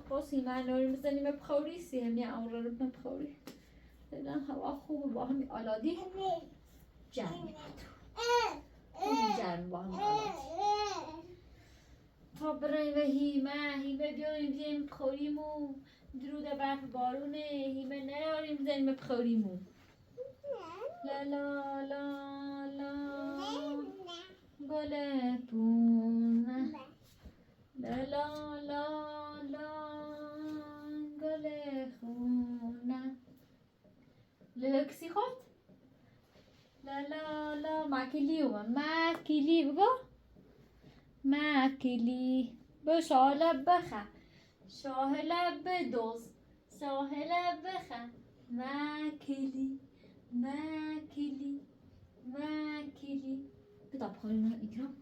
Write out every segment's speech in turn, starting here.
باز ایمانوری میزنیم بخوری سیمی آورا رو بخوری دیدن هوا خوبه با همین آلادی جمعی جمع با همین آلادی تا برای و هیمه بیاییم بخوریمو درود برف بارونه هیمه نیاریم زنیم بخوریمو لا لا لا لا گل پونه لا لا لا لا گل خونه لکسی خود لا لا لا ماکیلی بگو ماکیلی به شاله بخه شاهله بدوز شاهله بخه ماکیلی کتاب خواهیم اکرام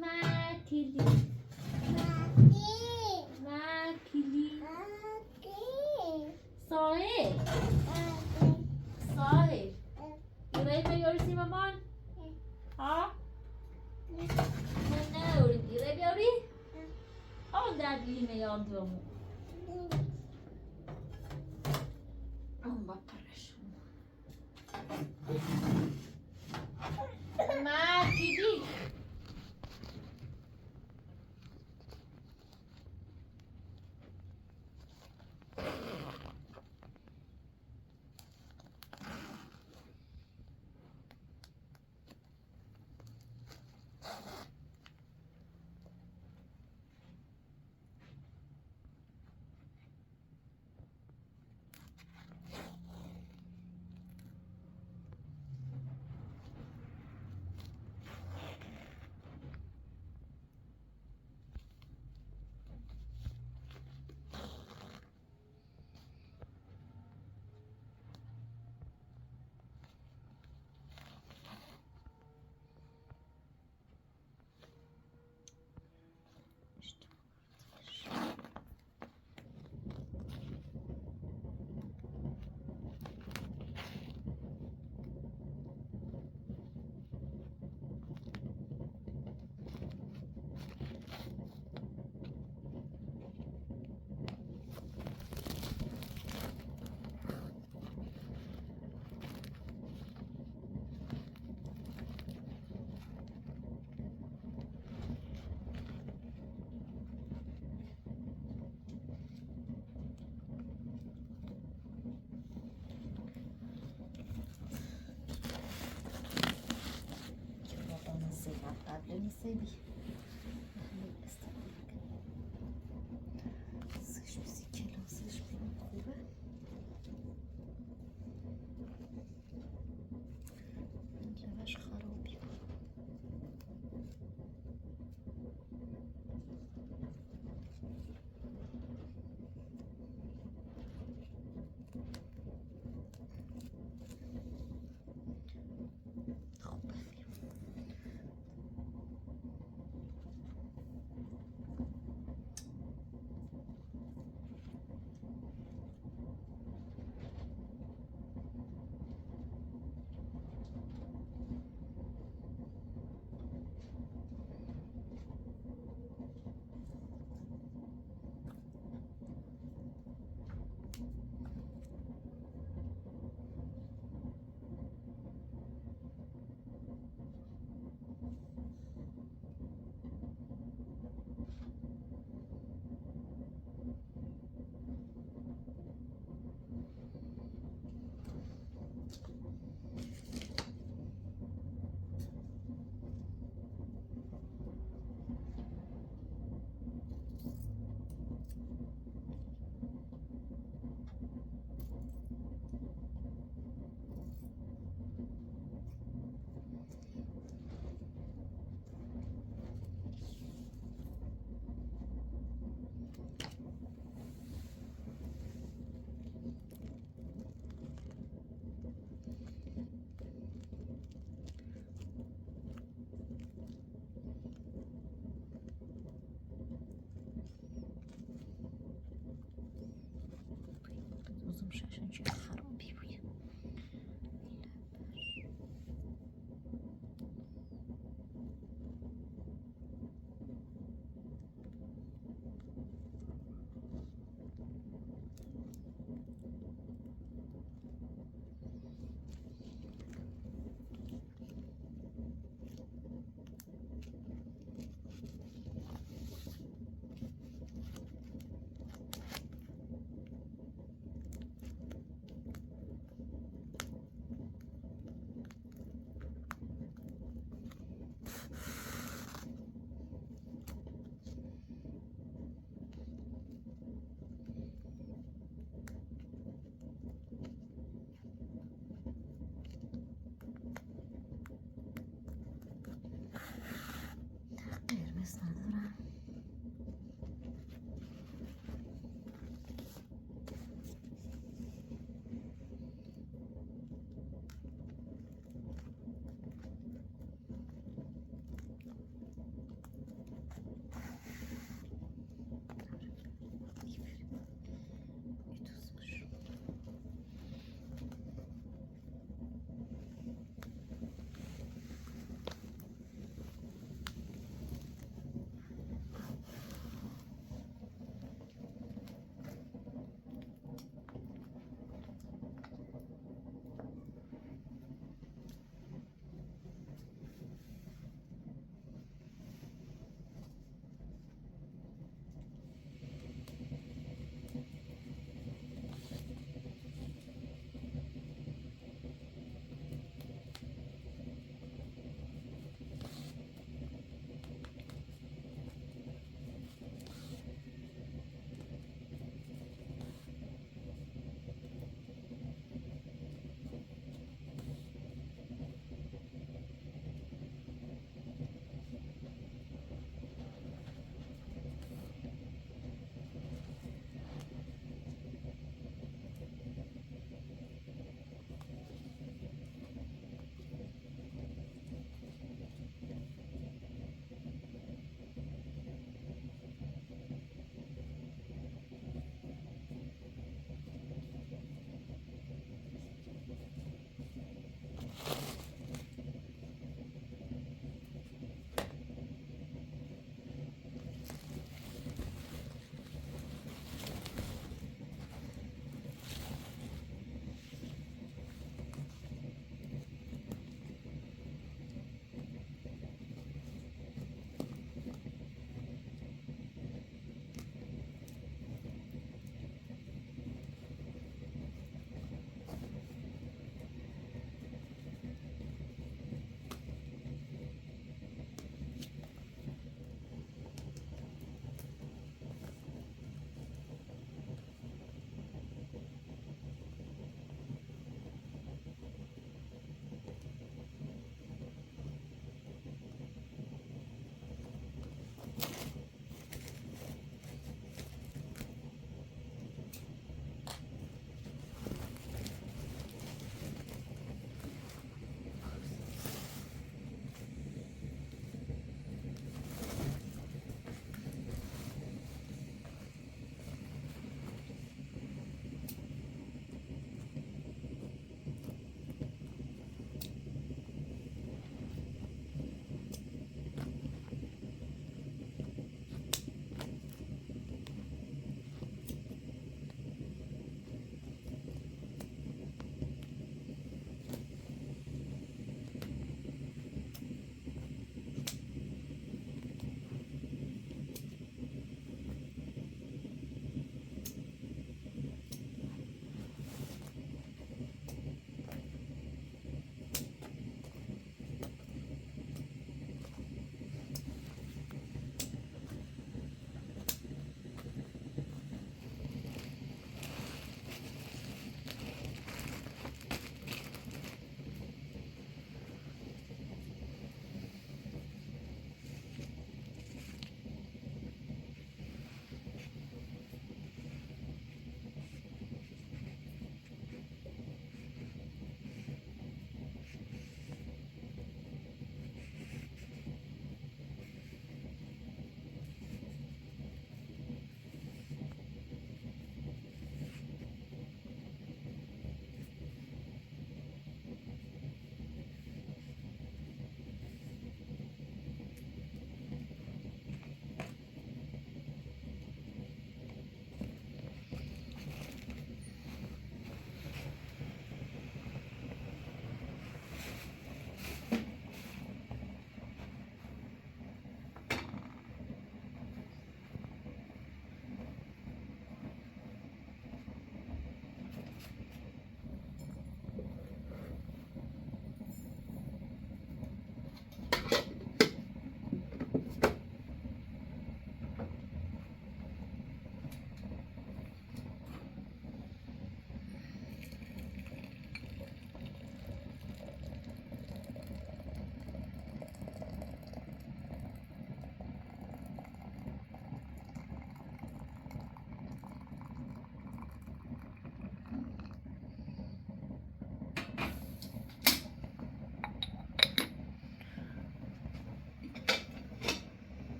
ماکیلی ساحل برای بیاری مامان ها من نیاری دیره بیاری آن در لیمه یادمون اون با پرشون ماکیلی قبل نیستی سش بیسی کلاسش بیم خوبه لبش خرابی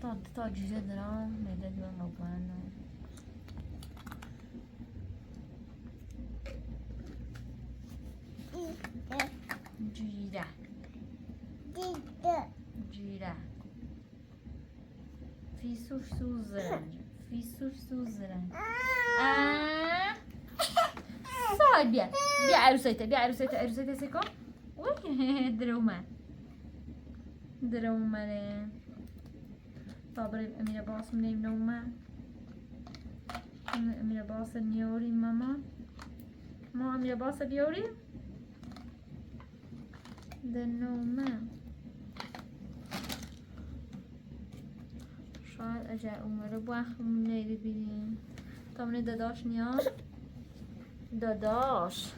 تا جیزه درام میده دو مبانو جیره جیره فیسوش سوز رنج فیسوش سوز رنج ساعد بیا عروسیته سکو درومه طابریم امیر باس منیم نومه امیر باس نیوری ماما ما امیر باس بیوریم ده نومه شاید اجا اومره باخمون نیری بیدیم تا منی داداش نیاد داداشه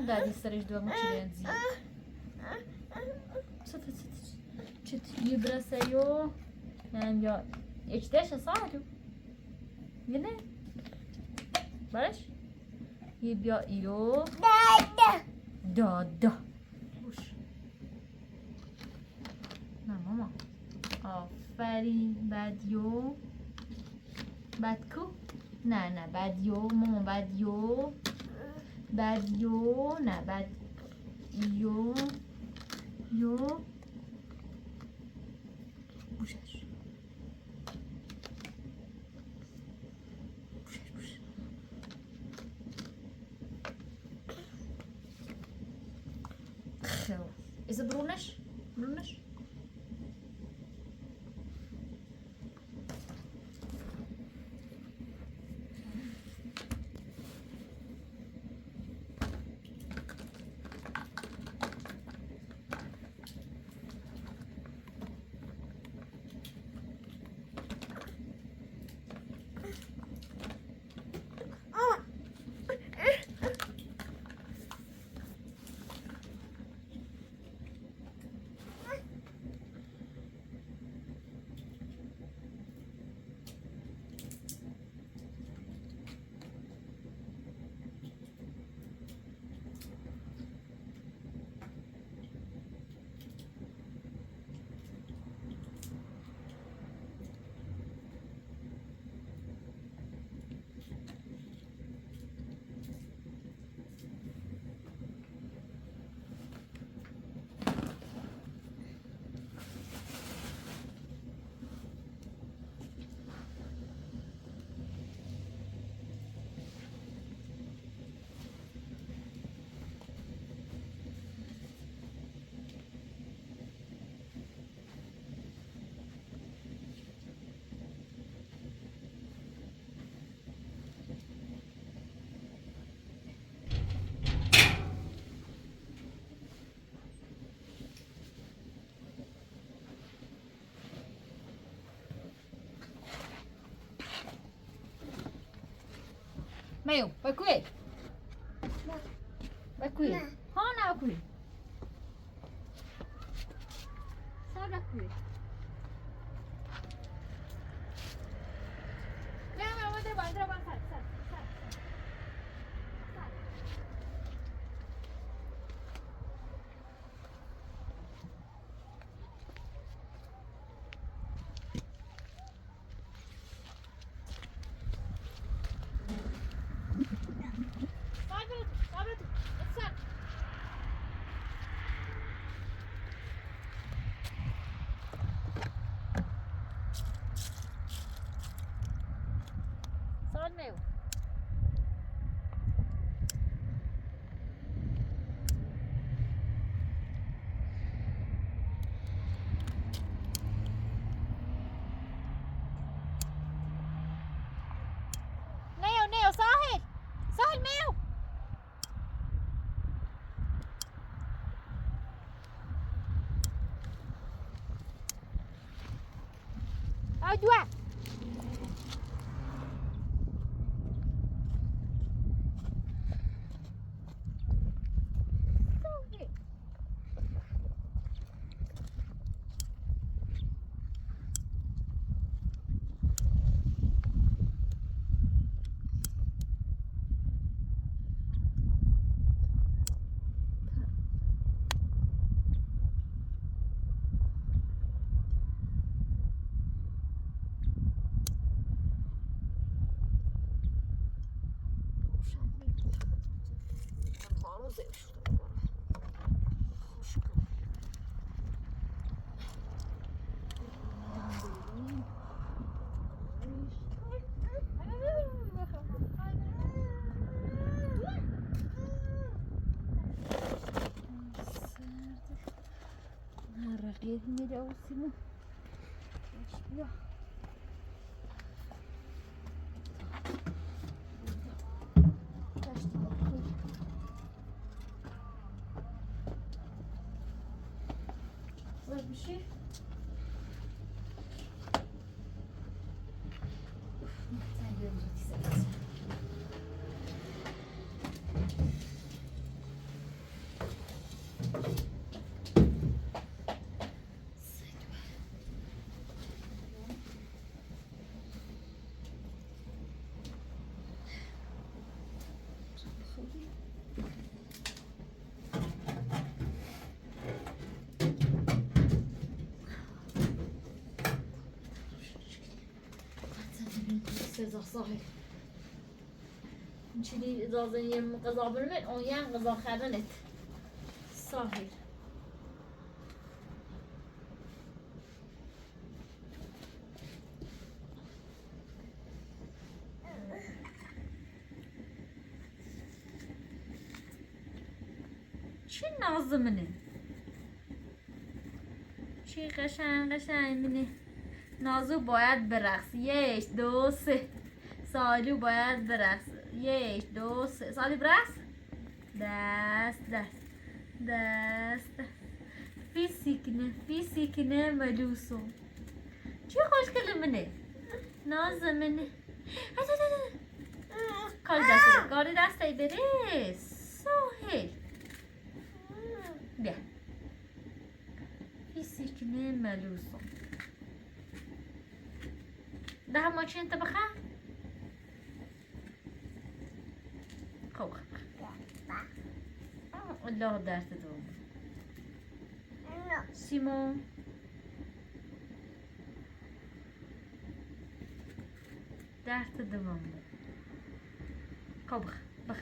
دادی سرش دو مچیرین زی چت یبرسه یو هم یا اچتاش ساعدو گنه برش یبیا یو دادا بوش نه ماما آفرین بعد یو بعد کو نه بعد یو ماما بعد یو نه بعد یو بوشش خب ایزا برونش Meu, vai comer? Vai comer? Não, comer. Só vai comer. Não, entra bom, sai. Meu. Neo, Sahil meu. Ai, dua. بذاریم رقیق میره اوسیمون بیا بشی سزا صاحب نشيلي إزازة يم غذا بالمن أو يم غذا خرنت صاحب چی ناز منه چی قشنگ منه نازو باید برقص 1 2 3 سالو باید برقص 1 2 3 سالو برقص دست فیسیکنه ملوسو چی خوشگل منه ناز منه کاری دسته بره ساحل بیا فیسیکنه ملوسو ده هماچی انت بخواه خب الله درت دوم سیمون درت دوم خب بخ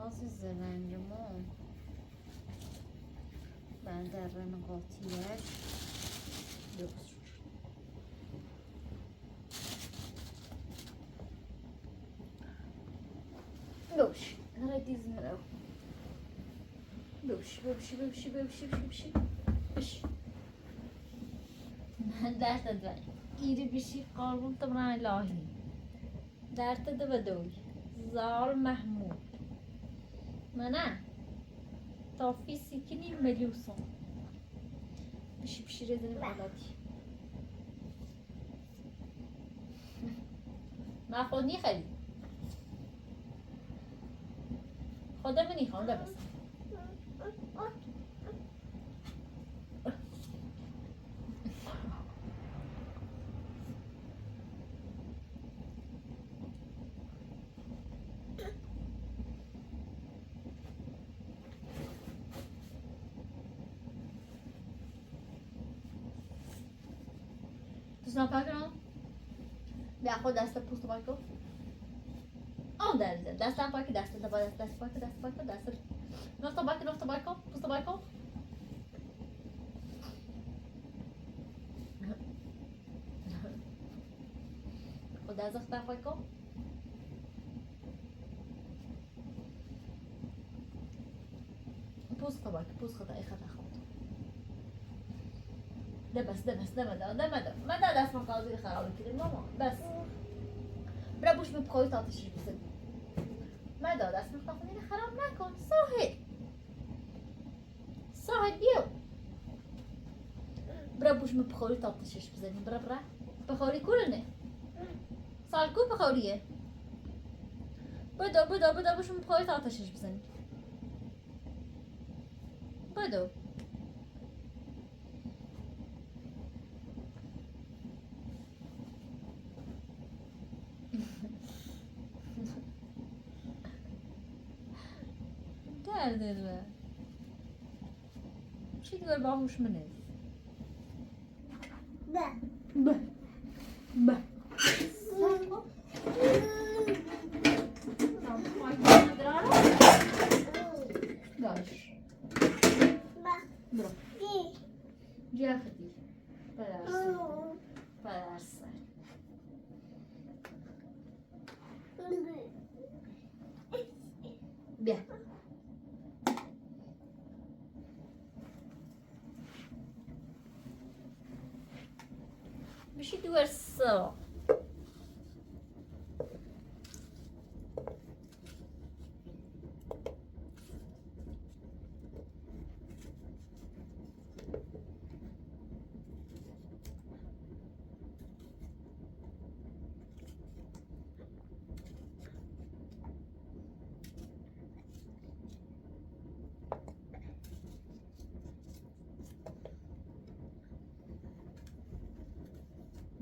نازی زرنگمون بندر قاطیش درست بوش هره دیزنه رو بوش من درت دارم ایری بیشی قاربون تبران الهی درت ده بدوی زال محمود منه تا فیسیکنی ملیوسون بشی رزنیم علادی من خود نیخوایی خودم نیخوام لبس Não paga não. Me acorda essa puta vai com. Oh, dessa tá aqui dessa, dessa. Não tabaco, puta vai com. O dessa tá vai com. Pusta vai, pusta da errada. ده مدى دست مقاضي خرابي كده ماما بس برابوش ببخوي تعطيش بسد مدى دست مقاضي خراب نكن ساهل بيو برابوش ببخوي تعطيش بزني برا بخوري كلنا سالكو بخوريه بدا بوش ببخوي تعطيش بزني بدو. درده چی دیگر باهوش منه؟ به باش برو جافتی پدرسر بیا بشی دوار سا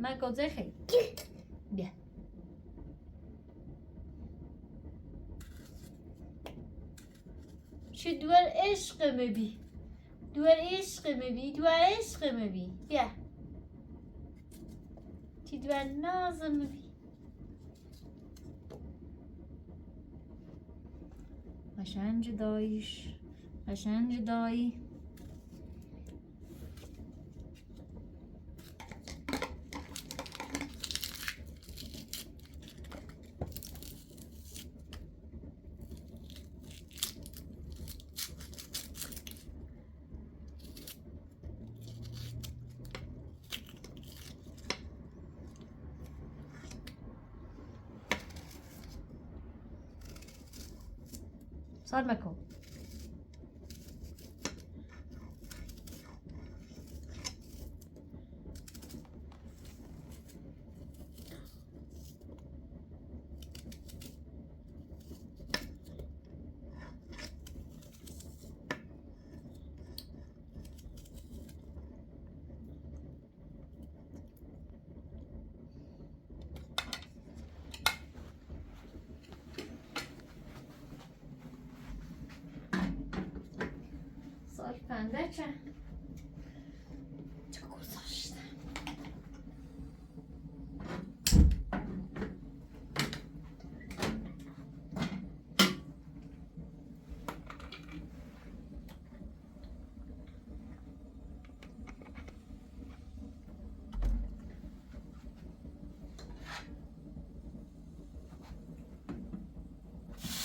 من گوزه خیلی بیا چه دوار عشق میبی دوار عشق میبی دوار عشق میبی بیا چه دوار ناز میبی قشنگ داییش قشنگ دایی صار مكو صار پنبچه چه گذاشته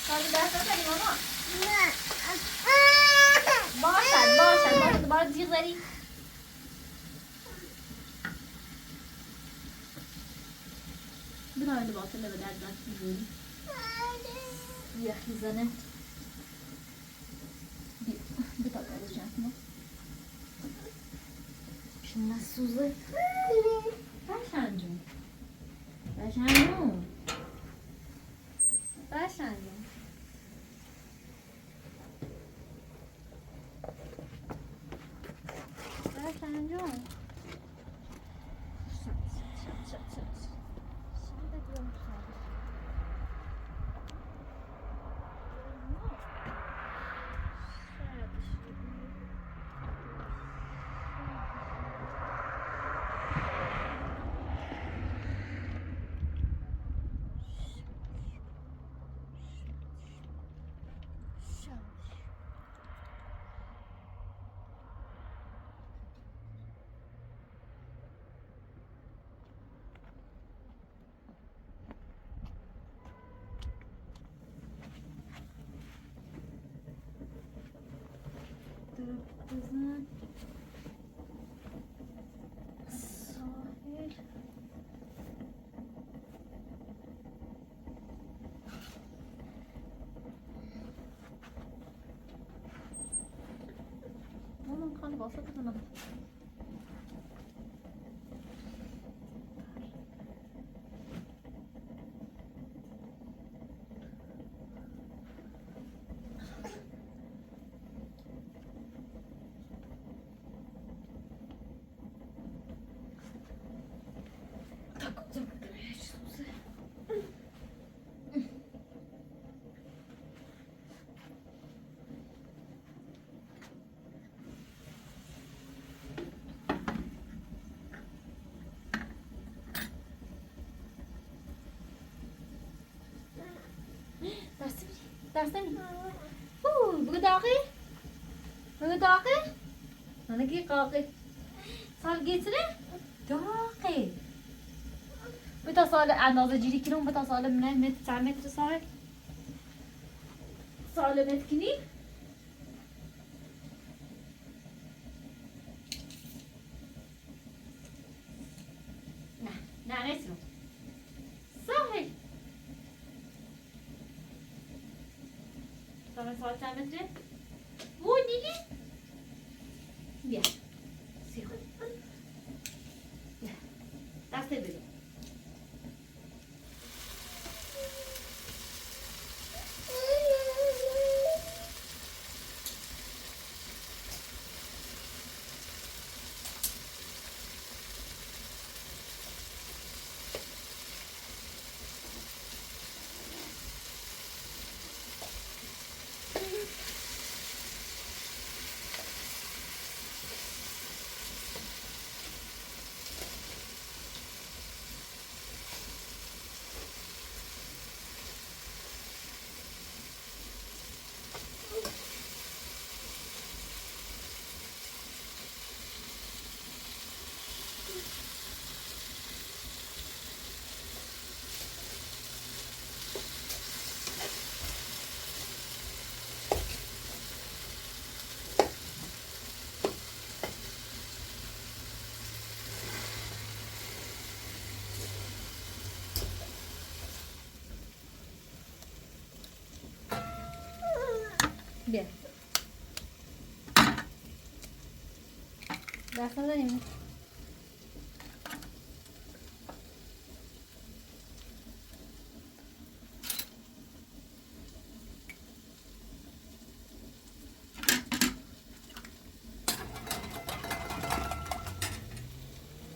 صار دست نزنی ماما باشد دوباره زیر زدی بنای لباسه به درد دست میزونی یخی زنه بتا کارش جنسمه شما سوزه باشنجون باشنجون باشنجون باشنجون بزن ساحل مامان خانه واسه بزنم درستنی بگو داغی بگو داغی نگی قاقی سال گیتره داغی بتا سال اندازه جیری کنم بتا سال منه متر 9 متر سال متر کنی نه نیستم ساحل سال چند متره وو نیلی بیا سی خود بیا دسته بگو بیا دست نزنیم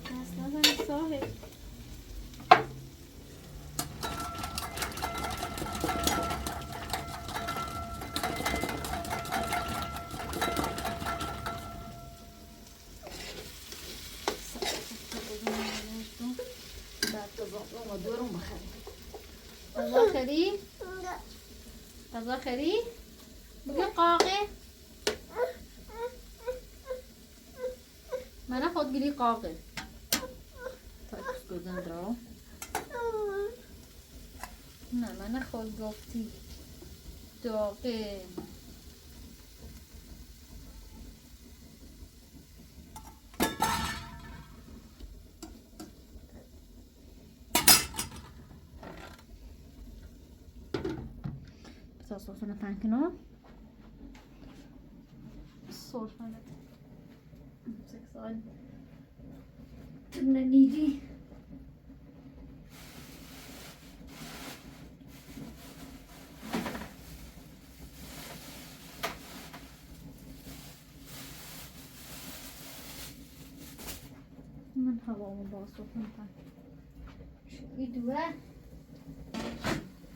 دست نزنیم صاحب غذا خری؟ غذا خری؟ بگو قاقه من خود گلی قاقه تا کس گذن را نه من خود گفتی داغه صوصنا پنکنا صوصنا سال تمنا نیدی من هوامو با صوصنا پنک شو دوه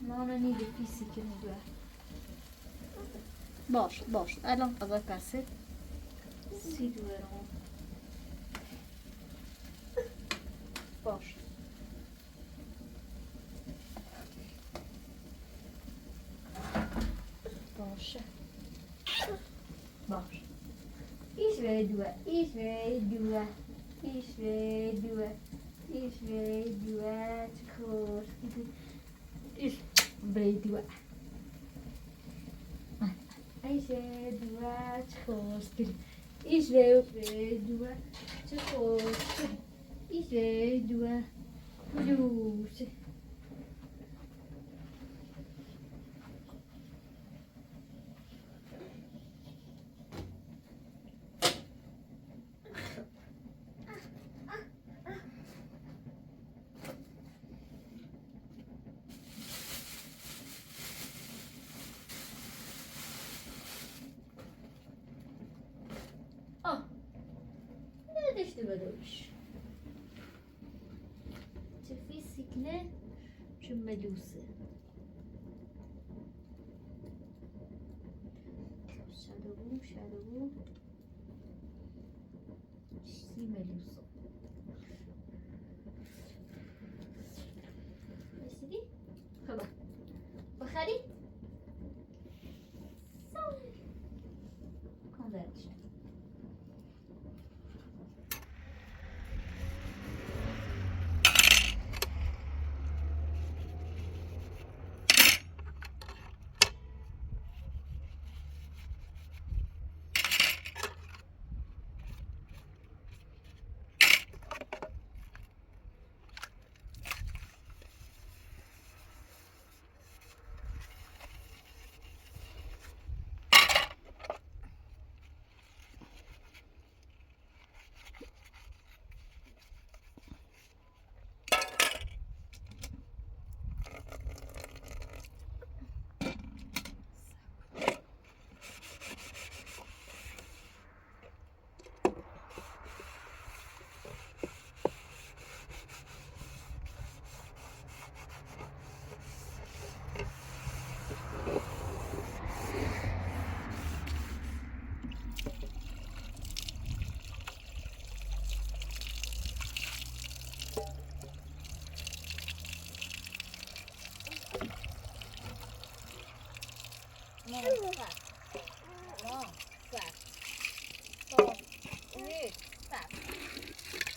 نانا نیده پیسی که میدوه باش الان قضا پسه سی دوه رو باش باشه باش ایش به دوه ایش به دوه ایش به دوه ایش به دوه چکور ایش به دوه ایش به دوه چکور ایش به دوه چکور ایش به دوه جوش نداشته بدوش چه مدوسه شادو سی مدوسه رسیدی؟ خب بخرید؟ کن درش Satt. Så, ut, satt.